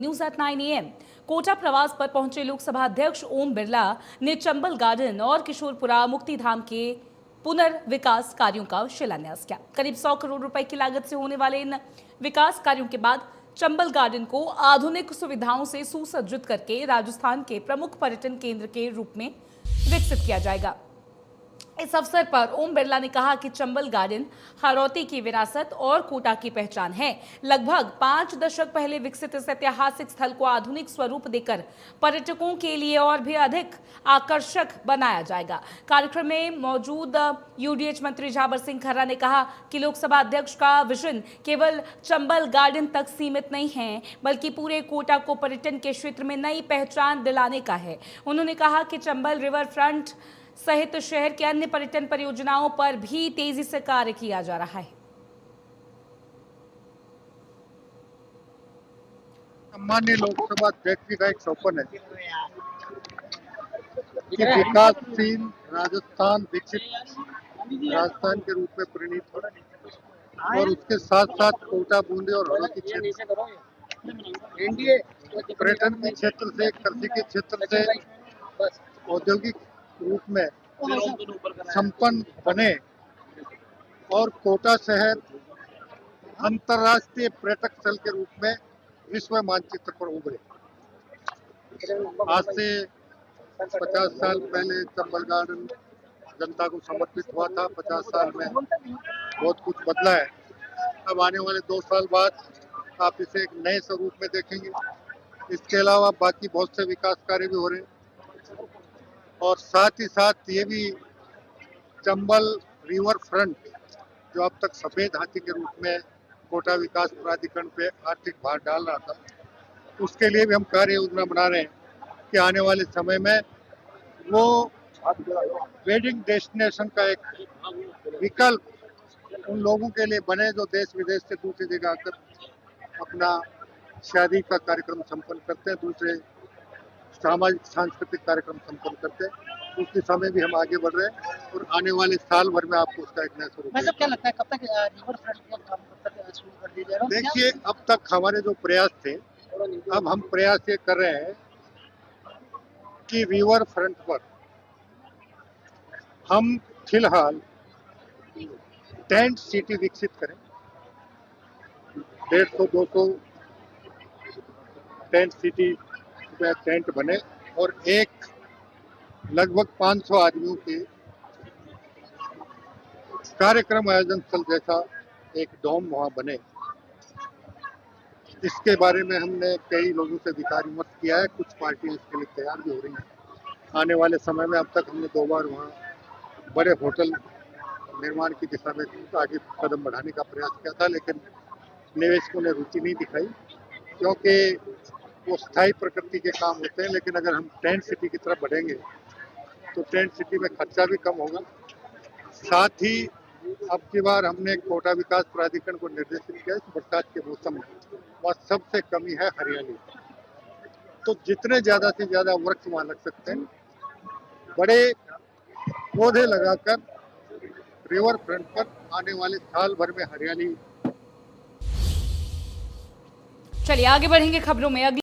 News at 9 AM। Kota प्रवास पर पहुंचे लोकसभा अध्यक्ष ओम बिरला ने चंबल गार्डन और किशोरपुरा मुक्तिधाम के पुनर्विकास कार्यों का शिलान्यास किया। करीब 100 करोड़ रुपए की लागत से होने वाले इन विकास कार्यों के बाद चंबल गार्डन को आधुनिक सुविधाओं से सुसज्जित करके राजस्थान के प्रमुख पर्यटन केंद्र के रूप में विकसित किया जाएगा। इस अवसर पर ओम बिरला ने कहा कि चंबल गार्डन हाड़ौती की विरासत और कोटा की पहचान है। लगभग 5 दशक पहले विकसित इस ऐतिहासिक स्थल को आधुनिक स्वरूप देकर पर्यटकों के लिए और भी अधिक आकर्षक बनाया जाएगा। कार्यक्रम में मौजूद यूडीएच मंत्री झाबर सिंह खर्रा ने कहा कि लोकसभा अध्यक्ष का विजन केवल चंबल गार्डन तक सीमित नहीं है, बल्कि पूरे कोटा को पर्यटन के क्षेत्र में नई पहचान दिलाने का है। उन्होंने कहा कि चंबल रिवर फ्रंट सहित शहर के अन्य पर्यटन परियोजनाओं पर भी तेजी से कार्य किया जा रहा है। सम्मान्य लोकसभा अध्यक्ष जी का एक सपन है कि विकासशील राजस्थान विकसित राजस्थान के रूप में परिणित हो और उसके साथ साथ कोटा, बूंदी और हाड़ौती क्षेत्र पर्यटन के क्षेत्र से, कृषि के क्षेत्र से औद्योगिक रूप में संपन्न बने और कोटा शहर अंतर्राष्ट्रीय पर्यटक स्थल के रूप में विश्व मानचित्र पर उभरे। आज से 50 साल पहले चंबल गार्डन जनता को समर्पित हुआ था। 50 साल में बहुत कुछ बदला है। अब आने वाले 2 साल बाद आप इसे एक नए स्वरूप में देखेंगे। इसके अलावा बाकी बहुत से विकास कार्य भी हो रहे हैं और साथ ही साथ ये भी चंबल रिवर फ्रंट, जो अब तक सफेद हाथी के रूप में कोटा विकास प्राधिकरण पे आर्थिक भार डाल रहा था, उसके लिए भी हम कार्य योजना बना रहे हैं कि आने वाले समय में वो वेडिंग डेस्टिनेशन का एक विकल्प उन लोगों के लिए बने जो देश विदेश से दूसरी जगह आकर अपना शादी का कार्यक्रम संपन्न करते हैं, दूसरे सामाजिक सांस्कृतिक कार्यक्रम संपन्न करते हैं। उस दिशा में भी हम आगे बढ़ रहे हैं और आने वाले साल भर में आपको उसका एक नया स्वरूप वैसे क्या लगता है कब तक रिवर फ्रंट का काम कब तक शुरू कर दिया जाएगा? देखिए, अब तक हमारे जो प्रयास थे, अब हम प्रयास ये कर रहे हैं कि रिवर फ्रंट पर हम फिलहाल टेंट सिटी विकसित करें। 150-200 टेंट सिटी में टेंट बने और एक लगभग 500 आदमियों के कार्यक्रम आयोजन स्थल जैसा एक डोम वहां बने। इसके बारे में हमने कई लोगों से विचार विमर्श किया है। कुछ पार्टियां इसके लिए तैयार भी हो रही हैं। आने वाले समय में अब तक हमने 2 बार वहां बड़े होटल निर्माण की दिशा में आगे कदम बढ़ाने का प्रयास किया था, लेकिन निवेशकों ने रुचि नहीं दिखाई, क्योंकि वो स्थायी प्रकृति के काम होते हैं। लेकिन अगर हम टेंट सिटी की तरफ बढ़ेंगे तो टेंट सिटी में खर्चा भी कम होगा। साथ ही अब की बार हमने कोटा विकास प्राधिकरण को निर्देशित किया इस बरसात के मौसम में वह सबसे कमी है हरियाली, तो जितने ज्यादा से ज्यादा वृक्ष वहां लग सकते हैं, बड़े पौधे लगाकर रिवर फ्रंट पर आने वाले साल भर में हरियाली। चलिए आगे बढ़ेंगे खबरों में।